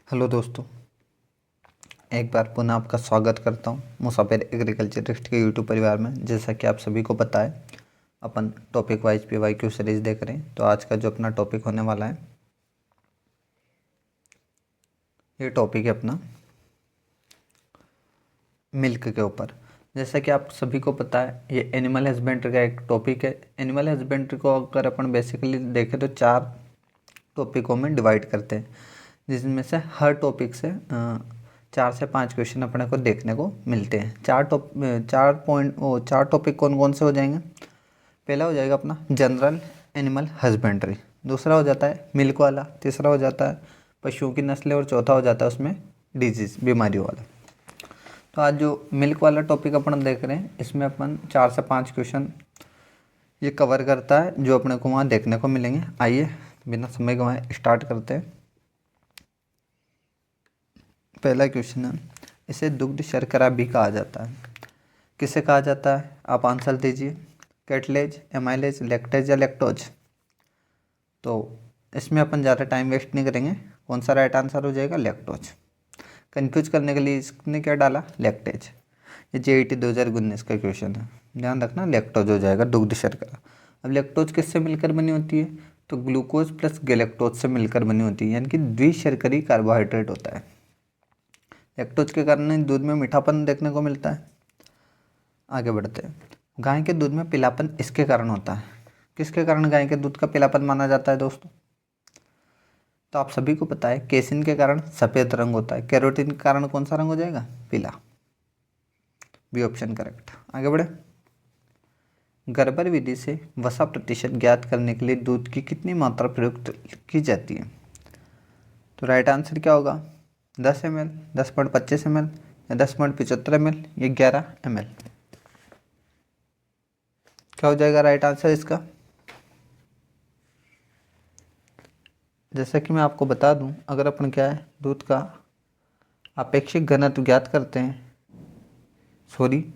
Hello दोस्तों, एक बार पुनः आपका स्वागत करता हूं मुसाफिर एग्रीकल्चरिस्ट के यूट्यूब परिवार में। जैसा कि आप सभी को पता है, अपन टॉपिक वाइज PYQ सीरीज देख रहे हैं। तो आज का जो अपना टॉपिक होने वाला है, ये टॉपिक है अपना मिल्क के ऊपर। जैसा कि आप सभी को पता है, ये एनिमल हस्बेंड्री का एक टॉपिक है। एनिमल हस्बेंड्री को अगर अपन बेसिकली देखें तो 4 टॉपिकों में डिवाइड करते हैं, जिसमें से हर टॉपिक से 4 से 5 क्वेश्चन अपने को देखने को मिलते हैं। चार टॉपिक कौन कौन से हो जाएंगे? पहला हो जाएगा अपना जनरल एनिमल हस्बेंड्री, दूसरा हो जाता है मिल्क वाला, तीसरा हो जाता है पशुओं की नस्लें, और चौथा हो जाता है उसमें डिजीज़, बीमारियों वाला। तो आज जो मिल्क वाला टॉपिक अपन देख रहे हैं, इसमें अपन 4 से 5 क्वेश्चन ये कवर करता है, जो अपने को वहाँ देखने को मिलेंगे। आइए बिना समय गंवाए स्टार्ट करते हैं। पहला क्वेश्चन है, इसे दुग्ध शर्करा भी कहा जाता है। किसे कहा जाता है? आप आंसर दीजिए। कैटलेज, एमाइलेज, लैक्टेज या लैक्टोज? तो इसमें अपन ज़्यादा टाइम वेस्ट नहीं करेंगे। कौन सा राइट आंसर हो जाएगा? लैक्टोज। कंफ्यूज करने के लिए इसने क्या डाला? लैक्टेज। ये JET 2019 का क्वेश्चन है, ध्यान रखना। लैक्टोज हो जाएगा दुग्ध शर्करा। अब लैक्टोज किससे मिलकर बनी होती है? तो ग्लूकोज प्लस गैलेक्टोज से मिलकर बनी होती है, यानी कि द्विशर्करी कार्बोहाइड्रेट होता है। लैक्टोज के कारण ही दूध में मीठापन देखने को मिलता है। आगे बढ़ते हैं। गाय के दूध में पीलापन इसके कारण होता है। किसके कारण गाय के दूध का पीलापन माना जाता है दोस्तों? तो आप सभी को पता है, केसिन के कारण सफ़ेद रंग होता है, कैरोटीन के कारण कौन सा रंग हो जाएगा? पीला। B option correct. आगे बढ़े। गर्बर विधि से वसा प्रतिशत ज्ञात करने के लिए दूध की कितनी मात्रा प्रयुक्त की जाती है? तो राइट आंसर क्या होगा? 10 ml, 10.25 ml या 10.75 ml या 11 ml? क्या हो जाएगा राइट आंसर इसका? जैसा कि मैं आपको बता दूं, अगर अपन क्या है, दूध का आपेक्षिक घनत्व ज्ञात करते हैं,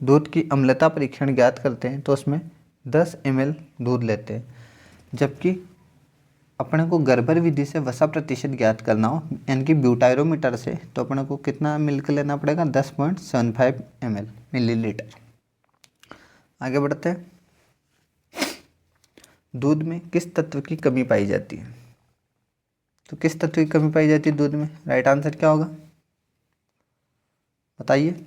दूध की अम्लता परीक्षण ज्ञात करते हैं, तो उसमें 10 ml दूध लेते हैं। जबकि अपने को गर्बर विधि से वसा प्रतिशत ज्ञात करना हो, यानी कि ब्यूटायरोमीटर से, तो अपने को कितना मिल्क लेना पड़ेगा? 10.75 ml, मिलीलीटर। आगे बढ़ते हैं। दूध में किस तत्व की कमी पाई जाती है? तो किस तत्व की कमी पाई जाती है दूध में? राइट आंसर क्या होगा? बताइए।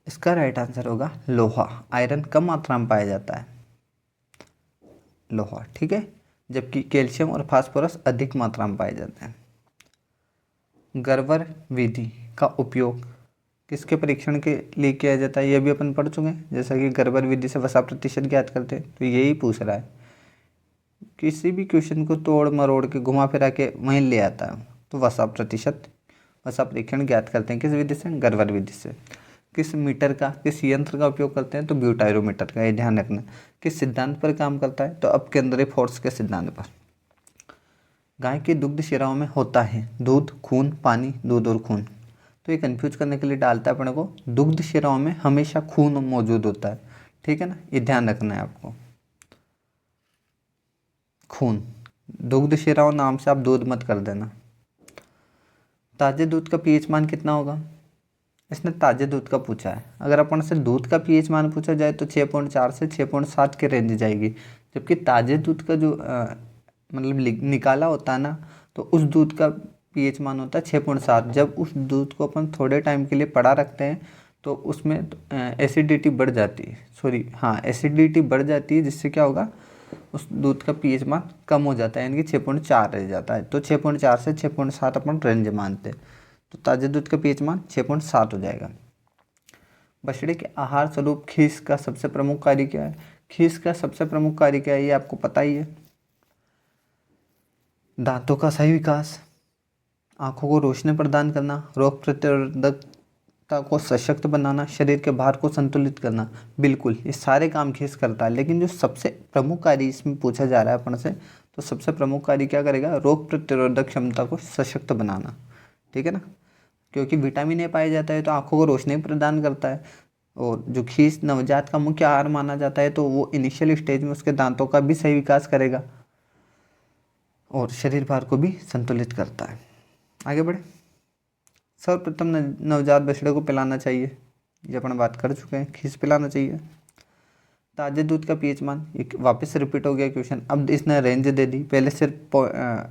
इसका राइट आंसर होगा लोहा। आयरन कम मात्रा में पाया जाता है, लोहा, ठीक है। जबकि कैल्शियम और फास्फोरस अधिक मात्रा में पाए जाते हैं। गर्बर विधि का उपयोग किसके परीक्षण के लिए किया जाता है? ये भी अपन पढ़ चुके हैं। जैसा कि गर्बर विधि से वसा प्रतिशत ज्ञात करते हैं, तो यही पूछ रहा है। किसी भी क्वेश्चन को तोड़ मरोड़ के घुमा फिरा के वहीं ले आता है। तो वसा परीक्षण ज्ञात करते हैं किस विधि से? गर्बर विधि से। किस मीटर का, किस यंत्र का उपयोग करते हैं? तो ब्यूटायरोमीटर का। ये ध्यान रखना। किस सिद्धांत पर काम करता है? तो अपकेंद्री फोर्स के सिद्धांत पर। गाय की दुग्ध शिराओं में होता है दूध, खून, पानी, दूध और खून। तो ये कंफ्यूज करने के लिए डालता है अपने को, दुग्ध शिराओं में हमेशा खून मौजूद होता है, ठीक है ना। ये ध्यान रखना है आपको। खून, दुग्ध शिराओं नाम से आप दूध मत कर देना। ताजे दूध का pH मान कितना होगा? इसने ताजे दूध का पूछा है। अगर अपन से दूध का pH मान पूछा जाए तो 6.4 से 6.7 के रेंज जाएगी। जबकि ताजे दूध का जो मतलब निकाला होता है ना, तो उस दूध का pH मान होता है 6.7। जब उस दूध को अपन थोड़े टाइम के लिए पड़ा रखते हैं, तो उसमें एसिडिटी बढ़ जाती है, एसिडिटी बढ़ जाती है, जिससे क्या होगा, उस दूध का pH मान कम हो जाता है, यानी कि 6.4 रह जाता है। तो 6.4 से 6.7 अपन रेंज मानते हैं। तो ताजे दूध का pH मान 6.7 हो जाएगा। बछड़े के आहार स्वरूप खीस का सबसे प्रमुख कार्य क्या है? खीस का सबसे प्रमुख कार्य क्या है, ये आपको पता ही है। दांतों का सही विकास, आंखों को रोशनी प्रदान करना, रोग प्रतिरोधकता को सशक्त बनाना, शरीर के भार को संतुलित करना। बिल्कुल, ये सारे काम खीस करता है। लेकिन जो सबसे प्रमुख कार्य इसमें पूछा जा रहा है अपन से, तो सबसे प्रमुख कार्य क्या करेगा? रोग प्रतिरोधक क्षमता को सशक्त बनाना, ठीक है ना। क्योंकि विटामिन ए पाया जाता है, तो आंखों को रोशनी प्रदान करता है। और जो खीस नवजात का मुख्य आहार माना जाता है, तो वो इनिशियल स्टेज में उसके दांतों का भी सही विकास करेगा और शरीर भार को भी संतुलित करता है। आगे बढ़े। सर्वप्रथम नवजात बछड़े को पिलाना चाहिए, ये अपन बात कर चुके हैं, खीस पिलाना चाहिए। ताजे दूध का पीएच मान, एक वापस से रिपीट हो गया क्वेश्चन, अब इसने रेंज दे दी, पहले सिर्फ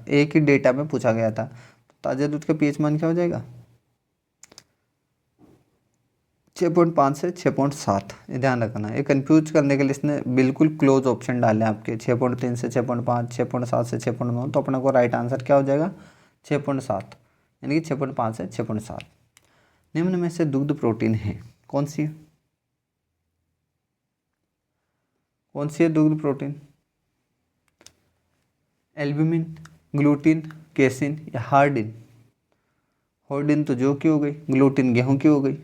एक ही डेटा में पूछा गया था। तो ताजे दूध का पीएच मान क्या हो जाएगा, 6.5 से 6.7। ये ध्यान रखना, ये कंफ्यूज करने के लिए इसने बिल्कुल क्लोज ऑप्शन डाले आपके, 6.3 से 6.5, 6.7 से 6.9। तो अपने को राइट आंसर क्या हो जाएगा, 6.7, यानी कि 6.5 से 6.7। निम्न में से दुग्ध प्रोटीन है, कौन सी है, कौन सी है दुग्ध प्रोटीन, एल्ब्यूमिन, ग्लूटीन, केसिन या हार्डिन। हार्डिन तो जौ की हो गई, ग्लूटीन गेहूं की हो गई,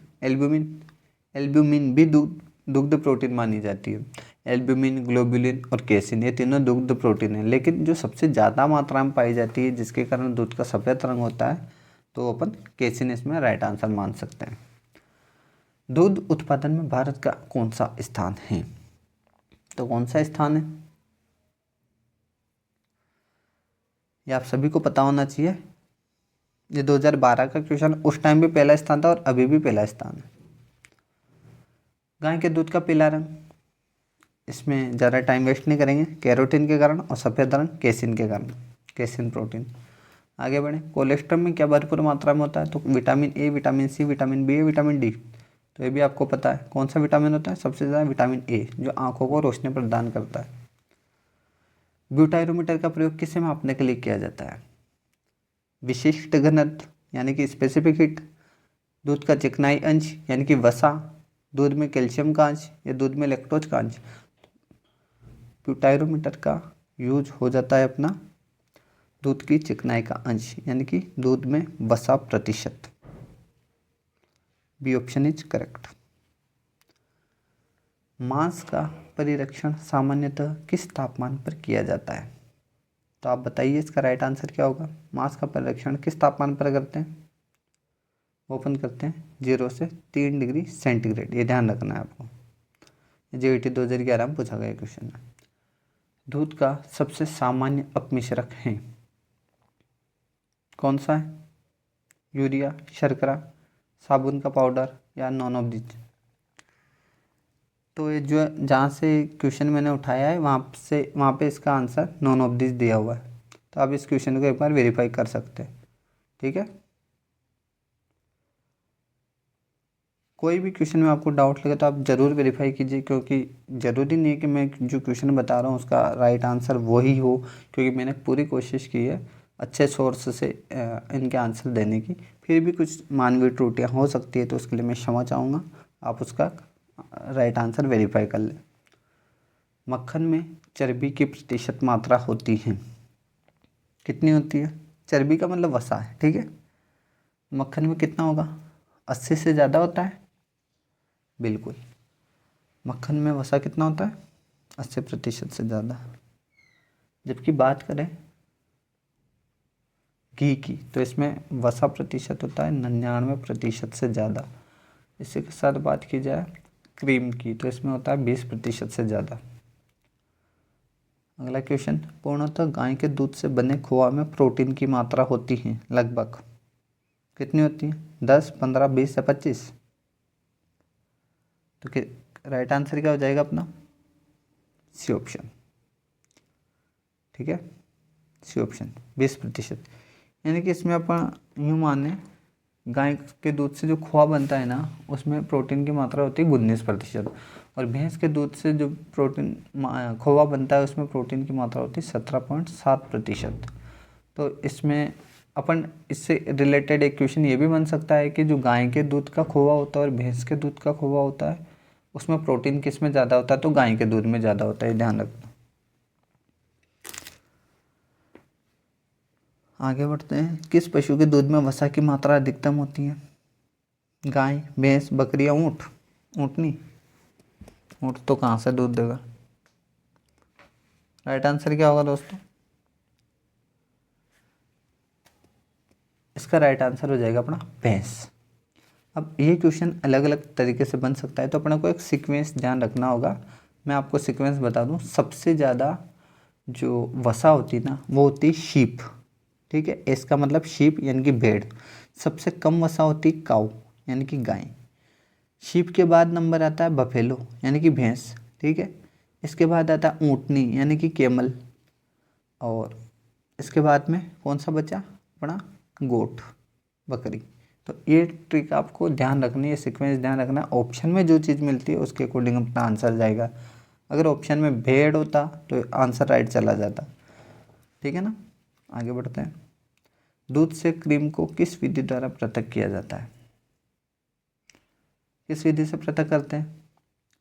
एल्ब्यूमिन भी दुग्ध प्रोटीन मानी जाती है। एल्ब्यूमिन, ग्लोबुलिन और केसिन, ये तीनों दुग्ध प्रोटीन है, लेकिन जो सबसे ज़्यादा मात्रा में पाई जाती है जिसके कारण दूध का सफ़ेद रंग होता है, तो अपन केसिन इसमें राइट आंसर मान सकते हैं। दूध उत्पादन में भारत का कौन सा स्थान है, तो कौन सा स्थान है, ये आप सभी को पता होना चाहिए। ये 2012 का क्वेश्चन, उस टाइम भी पहला स्थान था और अभी भी पहला स्थान है। गाय के दूध का पीला रंग, इसमें ज़्यादा टाइम वेस्ट नहीं करेंगे, कैरोटीन के कारण, और सफ़ेद रंग केसिन के कारण, केसिन प्रोटीन। आगे बढ़ें। कोलेस्ट्रॉल में क्या भरपूर मात्रा में होता है, तो vitamin A, vitamin C, vitamin B, vitamin D. तो ये भी आपको पता है कौन सा विटामिन होता है, सबसे ज़्यादा विटामिन ए, जो आँखों को रोशनी प्रदान करता है। ब्यूटाइरोमीटर का प्रयोग किसे मापने के लिए किया जाता है, विशिष्ट घनत्व यानी कि स्पेसिफिक हीट, दूध का चिकनाई अंश यानी कि वसा, दूध में कैल्शियम का अंश या दूध में लैक्टोज का अंश। ब्यूटाइरोमीटर का यूज हो जाता है अपना दूध की चिकनाई का अंश यानी कि दूध में वसा प्रतिशत। B option is correct. मांस का परिरक्षण सामान्यतः किस तापमान पर किया जाता है, तो आप बताइए इसका राइट आंसर क्या होगा। मांस का परिरक्षण किस तापमान पर करते हैं, ओपन करते हैं 0 से 3 डिग्री सेंटीग्रेड, ये ध्यान रखना है आपको, JET 2011 में पूछा गया क्वेश्चन है। दूध का सबसे सामान्य अपमिश्रक है, कौन सा है, यूरिया, शर्करा, साबुन का पाउडर या नॉन ऑफ दिस। तो ये जो जहाँ से क्वेश्चन मैंने उठाया है वहाँ पे इसका आंसर नॉन ऑफ दिस दिया हुआ है, तो आप इस क्वेश्चन को एक बार वेरीफाई कर सकते हैं, ठीक है। कोई भी क्वेश्चन में आपको डाउट लगे तो आप ज़रूर वेरीफाई कीजिए, क्योंकि ज़रूरी नहीं है कि मैं जो क्वेश्चन बता रहा हूँ उसका राइट आंसर वही हो, क्योंकि मैंने पूरी कोशिश की है अच्छे सोर्स से इनके आंसर देने की, फिर भी कुछ मानवीय त्रुटियाँ हो सकती है, तो उसके लिए मैं क्षमा चाहूँगा, आप उसका राइट आंसर वेरीफाई कर लें। मक्खन में चर्बी की प्रतिशत मात्रा होती है, कितनी होती है, चर्बी का मतलब वसा है, ठीक है। मक्खन में कितना होगा, 80 से ज़्यादा होता है, बिल्कुल। मक्खन में वसा कितना होता है, 80% से ज़्यादा। जबकि बात करें घी की, तो इसमें वसा प्रतिशत होता है 99% से ज़्यादा। इसी के साथ बात की जाए क्रीम की, तो इसमें होता है 20% से ज़्यादा। अगला क्वेश्चन, पूर्णतः गाय के दूध से बने खोआ में प्रोटीन की मात्रा होती है लगभग कितनी होती है, 10, 15, 20 या 25। तो राइट आंसर क्या हो जाएगा अपना, सी ऑप्शन, ठीक है, सी ऑप्शन 20%। यानी कि इसमें अपन यूँ माने गाय के दूध से जो खोआ बनता है ना, उसमें प्रोटीन की मात्रा होती है 19%, और भैंस के दूध से जो खोआ बनता है उसमें प्रोटीन की मात्रा होती है 17.7%। तो इसमें अपन इससे रिलेटेड एक क्वेश्चन ये भी बन सकता है कि जो गाय के दूध का खोआ होता है और भैंस के दूध का खोआ होता है, उसमें प्रोटीन किस में ज़्यादा होता है, तो गाय के दूध में ज़्यादा होता है, ध्यान रखना। आगे बढ़ते हैं। किस पशु के दूध में वसा की मात्रा अधिकतम होती है, गाय, भैंस, बकरी या ऊँट। ऊँटनी, ऊँट तो कहाँ से दूध देगा। राइट आंसर क्या होगा दोस्तों, इसका राइट आंसर हो जाएगा अपना भैंस। अब ये क्वेश्चन अलग अलग तरीके से बन सकता है, तो अपने को एक सीक्वेंस ध्यान रखना होगा। मैं आपको सीक्वेंस बता दूं, सबसे ज़्यादा जो वसा होती है ना वो होती है शीप, ठीक है, इसका मतलब शीप यानी कि भेड़। सबसे कम वसा होती है काऊ यानी कि गाय। शीप के बाद नंबर आता है बफेलो यानी कि भैंस, ठीक है। इसके बाद आता है ऊँटनी यानी कि कैमल, और इसके बाद में कौन सा बचा अपना, गोट, बकरी। तो ये ट्रिक आपको ध्यान रखनी है, सीक्वेंस ध्यान रखना। ऑप्शन में जो चीज़ मिलती है उसके अकॉर्डिंग अपना आंसर जाएगा। अगर ऑप्शन में भेड़ होता तो आंसर राइट चला जाता, ठीक है ना। आगे बढ़ते हैं। दूध से क्रीम को किस विधि द्वारा पृथक किया जाता है? किस विधि से पृथक करते हैं?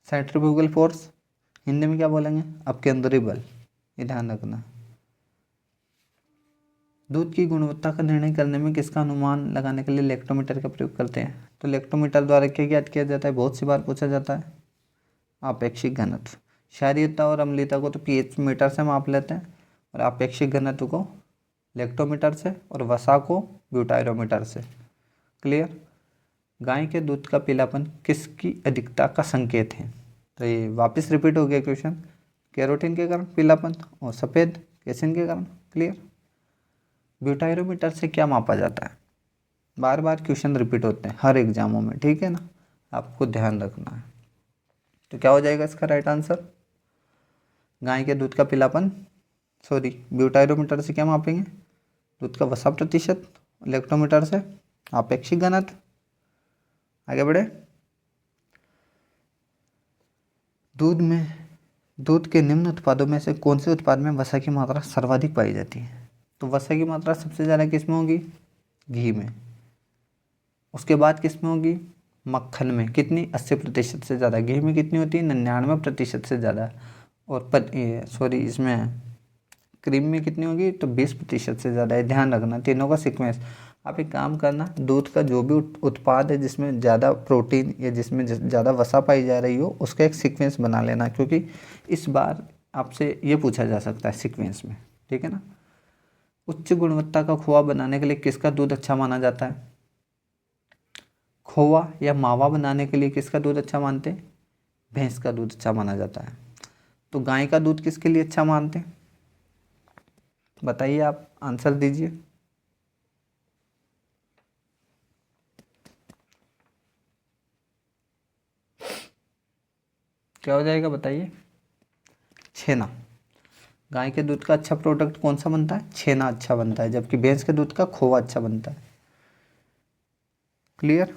सेंट्रीफ्यूगल फोर्स, हिंदी में क्या बोलेंगे, आपके अंदर ही बल, ये ध्यान रखना। दूध की गुणवत्ता का निर्णय करने में किसका अनुमान लगाने के लिए लेक्टोमीटर का प्रयोग करते हैं? तो लेक्टोमीटर द्वारा क्या ज्ञात किया जाता है, बहुत सी बार पूछा जाता है, आपेक्षिक घनत्व। क्षारीयता और अम्लीयता को तो पीएच मीटर से माप लेते हैं, और आपेक्षिक घनत्व को लेक्टोमीटर से, और वसा को ब्यूटाइरोमीटर से। क्लियर। गाय के दूध का पीलापन किसकी अधिकता का संकेत है? तो ये वापस रिपीट हो गया क्वेश्चन, कैरोटीन के कारण पीलापन और सफ़ेद केसिन के कारण। क्लियर। ब्यूटाइरोमीटर से क्या मापा जाता है? बार बार क्वेश्चन रिपीट होते हैं हर एग्जामों में, ठीक है ना, आपको ध्यान रखना है। तो क्या हो जाएगा इसका राइट आंसर? गाय के दूध का पीलापन, सॉरी, ब्यूटाइरोमीटर से क्या मापेंगे, दूध का वसा प्रतिशत, लेक्टोमीटर से आपेक्षिक घनत्व। आगे बढ़े। दूध के निम्न उत्पादों में से कौन से उत्पाद में वसा की मात्रा सर्वाधिक पाई जाती है? तो वसा की मात्रा सबसे ज़्यादा किस में होगी, घी में। उसके बाद किस में होगी, मक्खन में। कितनी, 80% से ज़्यादा। घी में कितनी होती है, 99% से ज़्यादा। और इसमें क्रीम में कितनी होगी, तो 20% से ज़्यादा है। ध्यान रखना तीनों का सीक्वेंस। आप एक काम करना, दूध का जो भी उत्पाद है जिसमें ज़्यादा प्रोटीन या जिसमें ज़्यादा वसा पाई जा रही हो उसका एक सीक्वेंस बना लेना, क्योंकि इस बार आपसे ये पूछा जा सकता है सीक्वेंस में, ठीक है ना। उच्च गुणवत्ता का खोआ बनाने के लिए किसका दूध अच्छा माना जाता है? खोआ या मावा बनाने के लिए किसका दूध अच्छा मानते हैं? भैंस का दूध अच्छा माना जाता है। तो गाय का दूध किसके लिए अच्छा मानते हैं? बताइए, आप आंसर दीजिए। क्या हो जाएगा बताइए? छेना। गाय के दूध का अच्छा प्रोडक्ट कौन सा बनता है? छेना अच्छा बनता है, जबकि भैंस के दूध का खोआ अच्छा बनता है। क्लियर।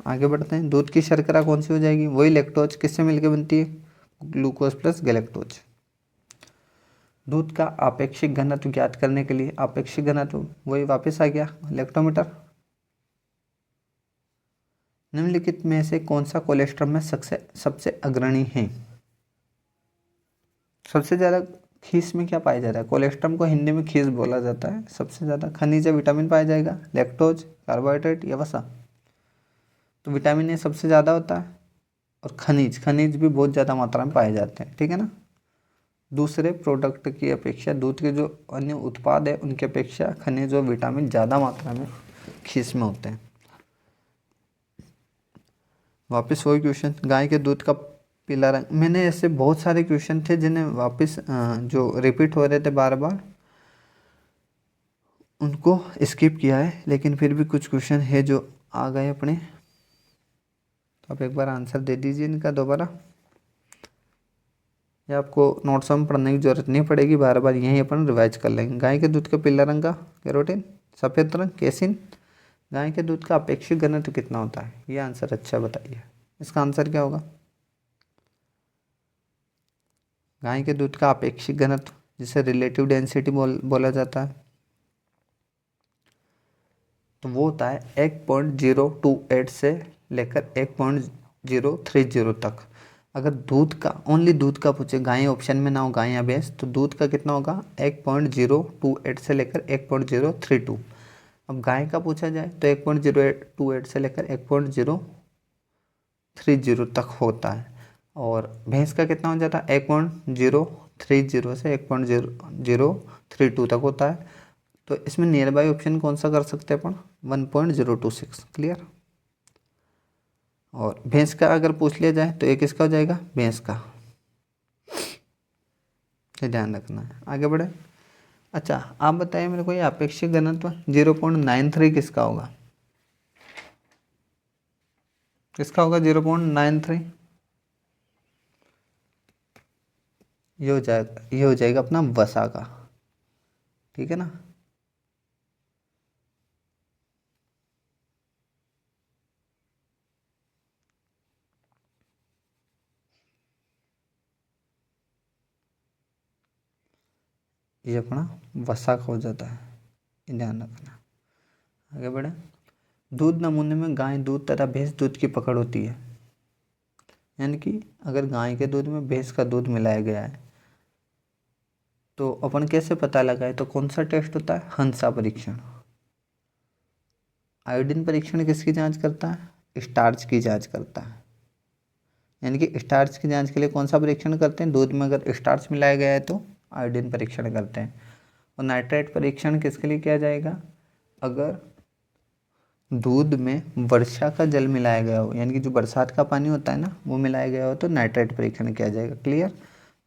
आगे बढ़ते हैं। दूध की शर्करा कौन सी हो जाएगी? वही लैक्टोज, किससे मिलकर बनती है? Glucose plus galactose. दूध का आपेक्षिक घनत्व ज्ञात करने के लिए, आपेक्षिक घनत्व वही वापस आ गया, लेक्टोमीटर। निम्नलिखित में से कौन सा कोलेस्ट्रॉल में सबसे अग्रणी है? सबसे ज़्यादा खीस में क्या पाया जाता है? कोलेस्ट्रॉल को हिंदी में खीस बोला जाता है। सबसे ज़्यादा खनिज या विटामिन पाया जाएगा, लैक्टोज, कार्बोहाइड्रेट या वसा। तो विटामिन ए सबसे ज़्यादा होता है, और खनिज भी बहुत ज़्यादा मात्रा में पाए जाते हैं, ठीक है ना। दूसरे प्रोडक्ट की अपेक्षा, दूध के जो अन्य उत्पाद है उनकी अपेक्षा खनिज और विटामिन ज़्यादा मात्रा में खीस में होते हैं। वापस वही क्वेश्चन, गाय के दूध का पीला रंग। मैंने ऐसे बहुत सारे क्वेश्चन थे जिन्हें वापस जो रिपीट हो रहे थे बार बार, उनको स्किप किया है, लेकिन फिर भी कुछ क्वेश्चन है जो आ गए अपने। तो आप एक बार आंसर दे दीजिए इनका दोबारा, या आपको नोट्स में पढ़ने की जरूरत नहीं पड़ेगी, बार बार यहीं अपन रिवाइज कर लेंगे। गाय के दूध का पीला रंग का कैरोटीन, सफ़ेद रंग केसिन। गाय के दूध का अपेक्षित घनत्व कितना होता है? ये आंसर अच्छा बताइए, इसका आंसर क्या होगा? गाय के दूध का अपेक्षित घनत्व, जिसे रिलेटिव डेंसिटी बोला जाता है, तो वो होता है 1.028 से लेकर 1.030 तक। अगर दूध का, ओनली दूध का पूछे, गाय ऑप्शन में ना हो, गाय या भैंस, तो दूध का कितना होगा? 1.028 से लेकर 1.032। अब गाय का पूछा जाए तो 1.028 से लेकर 1.030 तक होता है, और भैंस का कितना हो जाता है? 1.030 से 1.032 तक होता है। तो इसमें नियर बाई ऑप्शन कौन सा कर सकते हैं अपन? 1.026। क्लियर। और भैंस का अगर पूछ लिया जाए तो ये किसका हो जाएगा, भैंस का। ये ध्यान रखना है। आगे बढ़े। अच्छा आप बताइए मेरे को, ये अपेक्षिक घनत्व 0.93 किसका होगा, किसका होगा 0.93। ये हो जाएगा अपना वसा का, ठीक है ना। ये अपना वसा का हो जाता है, ये ध्यान रखना। आगे बढ़े। दूध नमूने में गाय दूध तथा भैंस दूध की पकड़ होती है, यानी कि अगर गाय के दूध में भैंस का दूध मिलाया गया है तो अपन कैसे पता लगाए, तो कौन सा टेस्ट होता है, हंसा परीक्षण। आयोडीन परीक्षण किसकी जांच करता है, स्टार्च की जांच करता है। यानी कि स्टार्च की जांच के लिए कौन सा परीक्षण करते हैं, दूध में अगर स्टार्च मिलाया गया है तो आयोडीन परीक्षण करते हैं। और नाइट्रेट परीक्षण किसके लिए किया जाएगा, अगर दूध में वर्षा का जल मिलाया गया हो, यानी कि जो बरसात का पानी होता है ना वो मिलाया गया हो, तो नाइट्रेट परीक्षण किया जाएगा। क्लियर।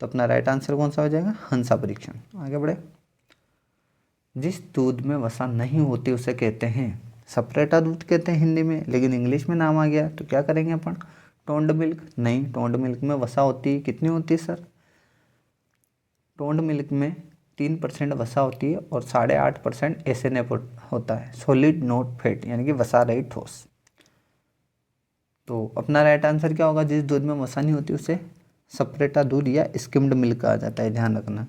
तो अपना राइट आंसर कौन सा हो जाएगा, हंसा परीक्षण। आगे बढ़े। जिस दूध में वसा नहीं होती उसे कहते हैं, सपरेटा दूध कहते हैं हिंदी में, लेकिन इंग्लिश में नाम आ गया तो क्या करेंगे अपन, टोंड मिल्क। नहीं, टोंड मिल्क में वसा होती है, कितनी होती है सर, टोंड मिल्क में 3% वसा होती है और 8.5% एसएनएफ होता है, सॉलिड नॉट फैट, यानी कि वसा रहित ठोस। तो अपना राइट आंसर क्या होगा, जिस दूध में वसा नहीं होती उसे सपरेटा दूध या स्किम्ड मिल्क कहा जाता है, ध्यान रखना।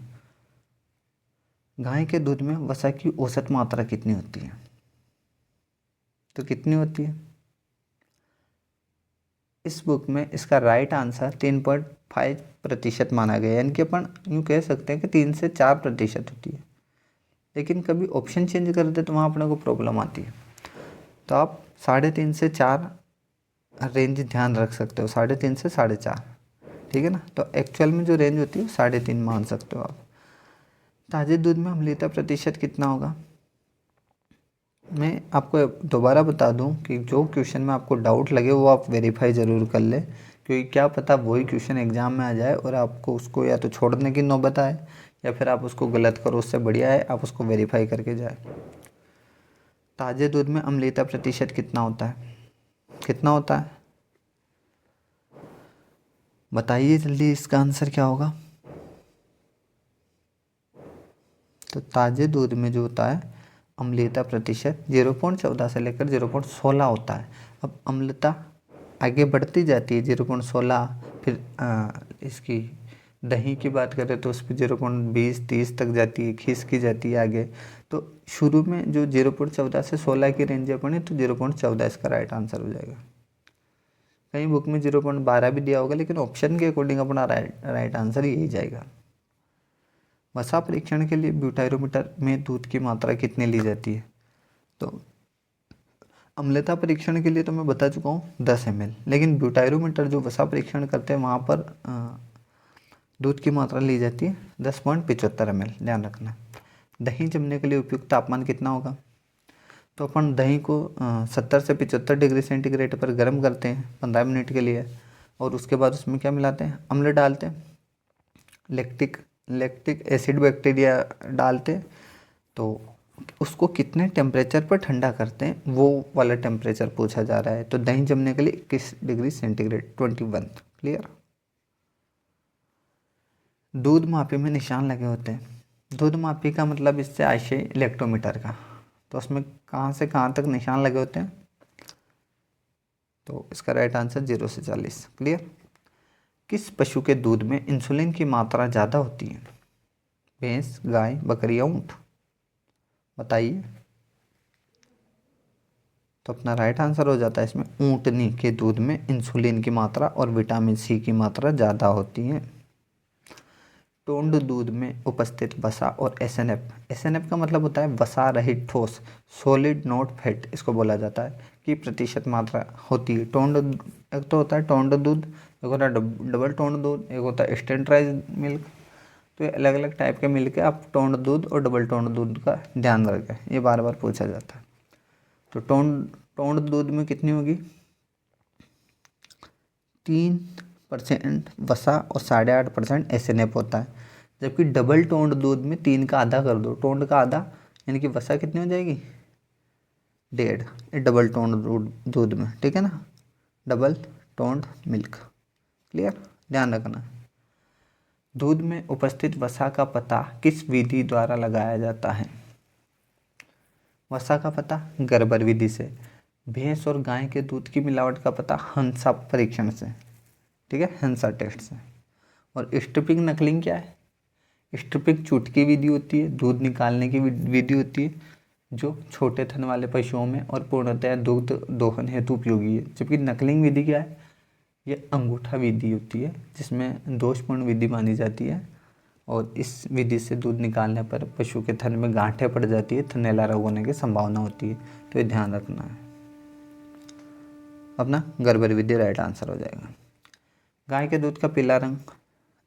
गाय के दूध में वसा की औसत मात्रा कितनी होती है, तो कितनी होती है, इस बुक में इसका राइट आंसर 3.5% माना गया है, यानी कि अपन यूँ कह सकते हैं कि 3 से 4% होती है। लेकिन कभी ऑप्शन चेंज कर दे तो वहाँ अपने को प्रॉब्लम आती है। तो आप 3.5 से 4 रेंज ध्यान रख सकते हो, 3.5 से 4.5, ठीक है ना। तो एक्चुअल में जो रेंज होती है वो 3.5 मान सकते हो आप। ताज़े दूध में अम्लता प्रतिशत कितना होगा, मैं आपको दोबारा बता दूं कि जो क्वेश्चन में आपको डाउट लगे वो आप वेरीफाई ज़रूर कर लें, क्योंकि क्या पता वही क्वेश्चन एग्ज़ाम में आ जाए और आपको उसको या तो छोड़ने की नौबत आए या फिर आप उसको गलत करो, उससे बढ़िया है आप उसको वेरीफाई करके जाए। ताज़े दूध में अम्लता प्रतिशत कितना होता है, कितना होता है बताइए जल्दी, इसका आंसर क्या होगा। तो ताज़े दूध में जो होता है अम्लता प्रतिशत 0.14 से लेकर 0.16 होता है। अब अम्लता आगे बढ़ती जाती है 0.16, फिर इसकी दही की बात करें तो उस पर 0.20-30 तक जाती है, खिसकी जाती है आगे। तो शुरू में जो 0.14 से 16 की रेंज है अपनी, तो 0.14 इसका राइट आंसर हो जाएगा। कहीं बुक में 0.12 भी दिया होगा, लेकिन ऑप्शन के अकॉर्डिंग अपना राइट आंसर यही जाएगा। वसा परीक्षण के लिए ब्यूटाइरोमीटर में दूध की मात्रा कितनी ली जाती है, तो अम्लता परीक्षण के लिए तो मैं बता चुका हूँ 10 ml, लेकिन ब्यूटाइरोमीटर जो वसा परीक्षण करते हैं वहाँ पर दूध की मात्रा ली जाती है 10.75 ml, ध्यान रखना। दही जमने के लिए उपयुक्त तापमान कितना होगा, तो अपन दही को 70 से 75 डिग्री सेंटीग्रेड पर गर्म करते हैं 15 मिनट के लिए, और उसके बाद उसमें क्या मिलाते हैं, अम्ल डालते हैं, लैक्टिक एसिड बैक्टीरिया डालते हैं। तो उसको कितने टेम्परेचर पर ठंडा करते हैं वो वाला टेम्परेचर पूछा जा रहा है। तो दही जमने के लिए 21 डिग्री सेंटीग्रेड 21। क्लियर। दूध मापी में निशान लगे होते हैं, दूध मापी का मतलब इससे आशय इलेक्ट्रोमीटर का, तो उसमें कहाँ से कहाँ तक निशान लगे होते हैं, तो इसका राइट आंसर 0 से 40। क्लियर। किस पशु के दूध में इंसुलिन की मात्रा ज़्यादा होती है, भैंस, गाय, बकरी या ऊँट, बताइए। तो अपना राइट आंसर हो जाता है इसमें ऊँटनी के दूध में इंसुलिन की मात्रा और विटामिन सी की मात्रा ज़्यादा होती है। टोंड दूध में उपस्थित वसा और एसएनएफ का मतलब होता है वसा रहित ठोस, सॉलिड नॉट फैट इसको बोला जाता है, की प्रतिशत मात्रा होती है। टोंड एक तो होता है टोंड दूध, एक होता है डबल टोंड दूध, एक होता है स्टैंडर्डाइज्ड मिल्क। तो ये अलग अलग टाइप के मिल्क है, आप टोंड दूध और डबल टोंड दूध का ध्यान रखें, ये बार बार पूछा जाता है। तो टोंड दूध में कितनी होगी, 3% वसा और 8.5% SNF होता है। जबकि डबल टोन्ड दूध में 3 का आधा कर दो, टोन्ड का आधा यानी कि वसा कितनी हो जाएगी 1.5, ये डबल टोन्ड दूध में, ठीक है ना, डबल टोन्ड मिल्क। क्लियर, ध्यान रखना। दूध में उपस्थित वसा का पता किस विधि द्वारा लगाया जाता है? वसा का पता गर्बर विधि से। भैंस और गाय के दूध की मिलावट का पता हंसा परीक्षण से, ठीक है, हंसा टेस्ट से। और स्ट्रिपिंग नकलिंग क्या है? स्ट्रिपिंग चुटकी विधि होती है, दूध निकालने की विधि होती है, जो छोटे थन वाले पशुओं में और पूर्णतया दुग्ध दोहन हेतु उपयोगी है। जबकि नकलिंग विधि क्या है? ये अंगूठा विधि होती है, जिसमें दोषपूर्ण विधि मानी जाती है, और इस विधि से दूध निकालने पर पशु के थन में गांठें पड़ जाती है, थनैला रोग होने की संभावना होती है। तो ये ध्यान रखना है। अपना गर्बर विधि राइट आंसर हो जाएगा। गाय के दूध का पीला रंग,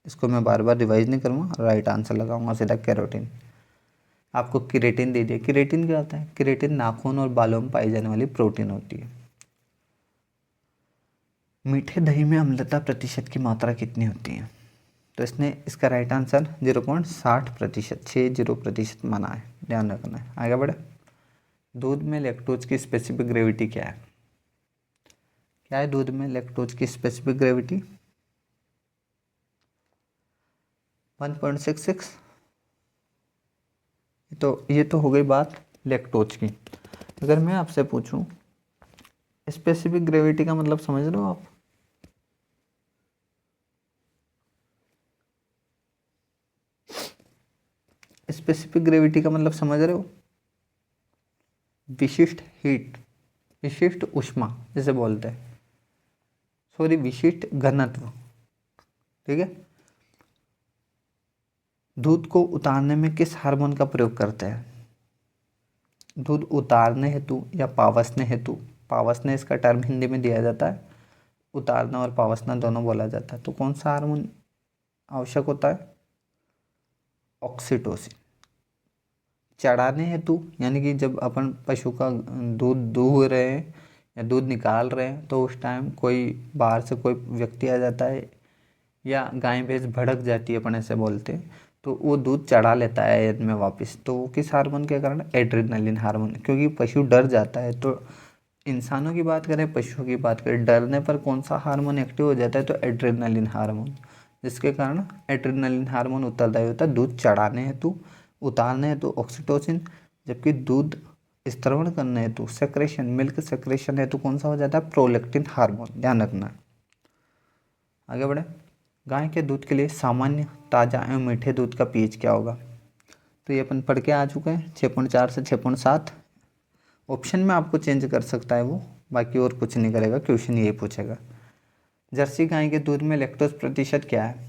इसको मैं बार बार रिवाइज नहीं करूँगा, राइट आंसर लगाऊंगा सीधा कैरोटीन। आपको किरेटिन दे दिया। किरेटिन क्या होता है? किरेटिन नाखून और बालों में पाई जाने वाली प्रोटीन होती है। मीठे दही में अम्लता प्रतिशत की मात्रा कितनी होती है? तो इसका राइट आंसर 0.60%, 60% माना है, ध्यान रखना है। आगे बढ़े। दूध में लैक्टोज की स्पेसिफिक ग्रेविटी क्या है? क्या है दूध में लैक्टोज की स्पेसिफिक ग्रेविटी? 1.66। तो ये तो हो गई बात लैक्टोज की। अगर मैं आपसे पूछूं स्पेसिफिक ग्रेविटी का मतलब समझ रहे हो आप? स्पेसिफिक ग्रेविटी का मतलब समझ रहे हो? विशिष्ट हीट, विशिष्ट ऊष्मा जिसे बोलते हैं, सॉरी विशिष्ट घनत्व, ठीक है। दूध को उतारने में किस हार्मोन का प्रयोग करते हैं? दूध उतारने हेतु या पावसने हेतु, पावसने इसका टर्म हिंदी में दिया जाता है, उतारना और पावसना दोनों बोला जाता है। तो कौन सा हार्मोन आवश्यक होता है? ऑक्सीटोसिन। चढ़ाने हेतु यानी कि जब अपन पशु का दूध दूह रहे हैं या दूध निकाल रहे हैं, तो उस टाइम कोई बाहर से कोई व्यक्ति आ जाता है या गाय भैंस भड़क जाती है, अपन ऐसे बोलते हैं, तो वो दूध चढ़ा लेता है एयर में वापस। तो वो किस हार्मोन के कारण? Adrenaline hormone. क्योंकि पशु डर जाता है। तो इंसानों की बात करें, पशुओं की बात करें, डरने पर कौन सा हार्मोन एक्टिव हो जाता है? तो एड्रेनलिन हार्मोन, जिसके कारण एड्रेनलिन हार्मोन उत्तरदायी होता है दूध चढ़ाने हेतु, उतारने हेतु ऑक्सीटोसिन, जबकि दूध स्त्रवण करने हेतु सेक्रेशन, मिल्क सेक्रेशन हेतु कौन सा हो जाता है? Prolactin hormone. ध्यान रखना। आगे बढ़े। गाय के दूध के लिए सामान्य, ताज़ा एवं मीठे दूध का पीएच क्या होगा? तो ये अपन पढ़ के आ चुके हैं, 6.4 से 6.7। ऑप्शन में आपको चेंज कर सकता है वो, बाकी और कुछ नहीं करेगा, क्वेश्चन यही पूछेगा। जर्सी गाय के दूध में लैक्टोज प्रतिशत क्या है?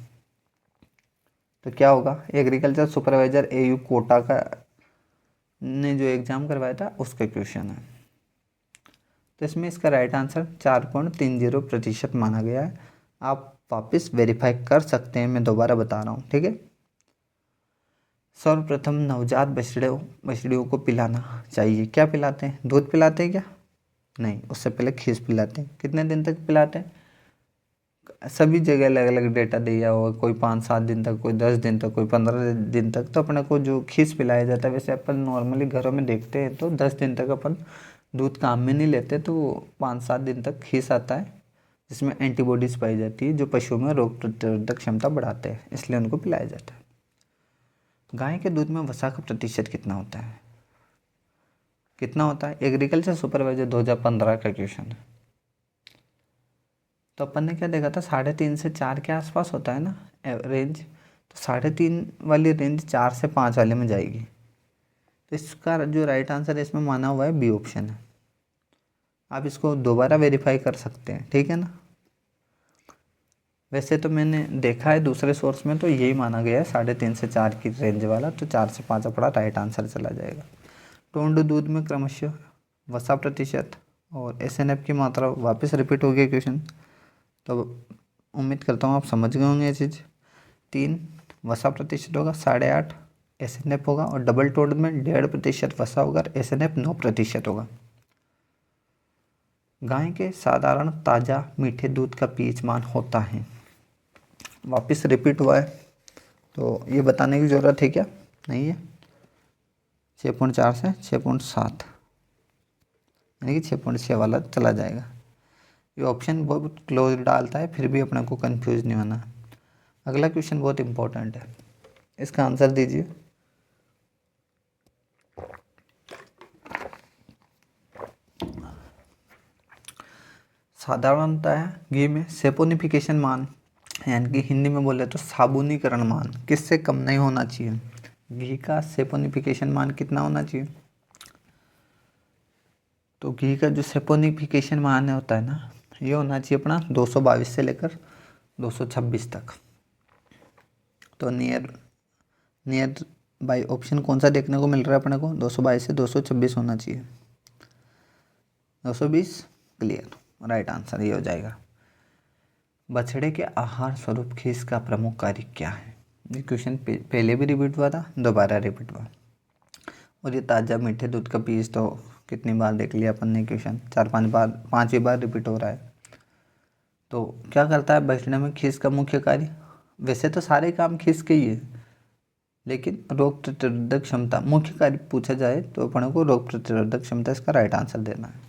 तो क्या होगा? एग्रीकल्चर सुपरवाइजर AU कोटा का ने जो एग्जाम करवाया था उसका क्वेश्चन है। तो इसमें इसका राइट आंसर 4.30% माना गया है। आप वापस वेरीफाई कर सकते हैं, मैं दोबारा बता रहा हूँ, ठीक है। सर्वप्रथम नवजात बछड़ियों को पिलाना चाहिए। क्या पिलाते हैं? दूध पिलाते हैं क्या? नहीं, उससे पहले खीस पिलाते हैं। कितने दिन तक पिलाते हैं? सभी जगह अलग अलग डेटा दिया हुआ, कोई 5-7 दिन तक, कोई 10 दिन तक, कोई 15 दिन तक। तो अपने को जो खीस पिलाया जाता है, वैसे अपन नॉर्मली घरों में देखते हैं तो 10 दिन तक अपन दूध काम में नहीं लेते, तो 5-7 दिन तक खीस आता है, जिसमें एंटीबॉडीज़ पाई जाती है जो पशुओं में रोग प्रतिरोधक क्षमता बढ़ाते हैं, इसलिए उनको पिलाया जाता है। गाय के दूध में वसा का प्रतिशत कितना होता है? कितना होता है? एग्रीकल्चर सुपरवाइजर 2015 का क्वेश्चन है। तो अपन ने क्या देखा था? 3.5 से 4 के आसपास होता है ना रेंज। तो 3.5 वाली रेंज 4 से 5 वाले में जाएगी। तो इसका जो राइट आंसर है इसमें माना हुआ है बी ऑप्शन है। आप इसको दोबारा वेरीफाई कर सकते हैं, ठीक है ना। वैसे तो मैंने देखा है दूसरे सोर्स में, तो यही माना गया है 3.5 से 4 की रेंज वाला, तो 4 से 5 अपना राइट आंसर चला जाएगा। टोंड दूध में क्रमशः वसा प्रतिशत और SNF की मात्रा वापस रिपीट हो गया क्वेश्चन, तो उम्मीद करता हूँ आप समझ गए होंगे ये चीज़। 3 वसा प्रतिशत होगा, 8.5 SNF होगा, और डबल टोंड में 1.5% वसा होगा और SNF 9% होगा। गाय के साधारण ताज़ा मीठे दूध का पीएच मान होता है, वापस रिपीट हुआ है तो ये बताने की ज़रूरत है क्या? नहीं है। 6.4 से 6.7 यानी कि 6.6 वाला चला जाएगा। ये ऑप्शन बहुत क्लोज डालता है, फिर भी अपने को कंफ्यूज नहीं होना। अगला क्वेश्चन बहुत इंपॉर्टेंट है, इसका आंसर दीजिए। साधारणतः घी में सेपोनिफिकेशन मान यानी कि हिंदी में बोले तो साबुनीकरण मान किससे कम नहीं होना चाहिए? घी का सेपोनिफिकेशन मान कितना होना चाहिए? तो घी का जो सेपोनिफिकेशन मान होता है ना, ये होना चाहिए अपना 222 से लेकर 226 तक। तो नियर बाई ऑप्शन कौन सा देखने को मिल रहा है अपने को? 222 से 226 होना चाहिए। 220 क्लियर, राइट आंसर ये हो जाएगा। बछड़े के आहार स्वरूप खीस का प्रमुख कार्य क्या है? ये क्वेश्चन पहले भी रिपीट हुआ था, दोबारा रिपीट हुआ। और ये ताज़ा मीठे दूध का पीस तो कितनी बार देख लिया अपन ने क्वेश्चन, 4-5 बार, 5वीं बार रिपीट हो रहा है। तो क्या करता है बछड़े में खीस का मुख्य कार्य? वैसे तो सारे काम खीस के ही है, लेकिन रोग प्रतिरोधक क्षमता मुख्य कार्य पूछा जाए तो अपने को रोग प्रतिरोधक क्षमता इसका राइट आंसर देना है।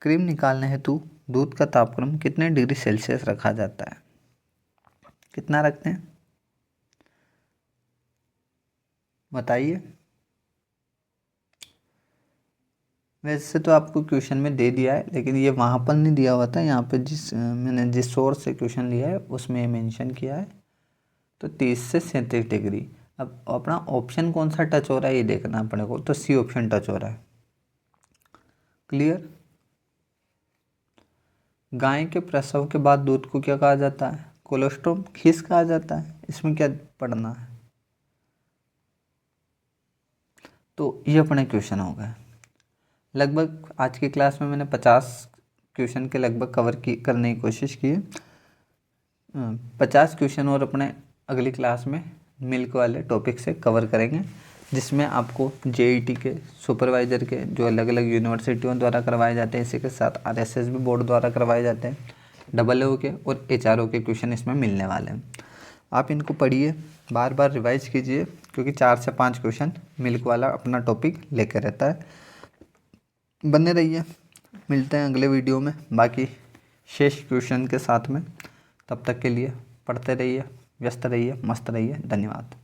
क्रीम निकालने हेतु दूध का तापक्रम कितने डिग्री सेल्सियस रखा जाता है? कितना रखते हैं बताइए। वैसे तो आपको क्वेश्चन में दे दिया है, लेकिन ये वहाँ पर नहीं दिया हुआ था, यहाँ पे मैंने जिस सोर्स से क्वेश्चन लिया है उसमें मेंशन किया है। तो 30 से 37 डिग्री। अब अपना ऑप्शन कौन सा टच हो रहा है ये देखना अपने को, तो सी ऑप्शन टच हो रहा है। क्लियर। गाय के प्रसव के बाद दूध को क्या कहा जाता है? कोलेस्ट्रॉम, खीस कहा जाता है। इसमें क्या पढ़ना है? तो ये अपने क्वेश्चन हो गए। लगभग आज की क्लास में मैंने 50 क्वेश्चन के लगभग कवर करने की कोशिश की है। 50 क्वेश्चन और अपने अगली क्लास में मिल्क वाले टॉपिक से कवर करेंगे, जिसमें आपको जेईटी के सुपरवाइज़र के जो अलग अलग यूनिवर्सिटियों द्वारा करवाए जाते हैं, इसी के साथ आरएसएस भी बोर्ड द्वारा करवाए जाते हैं, AA के और HRO के क्वेश्चन इसमें मिलने वाले हैं। आप इनको पढ़िए, बार बार रिवाइज कीजिए, क्योंकि 4 से 5 क्वेश्चन मिल्क वाला अपना टॉपिक लेकर रहता है। बने रहिए, मिलते हैं अगले वीडियो में बाकी शेष क्वेश्चन के साथ में। तब तक के लिए पढ़ते रहिए, व्यस्त रहिए, मस्त रहिए। धन्यवाद।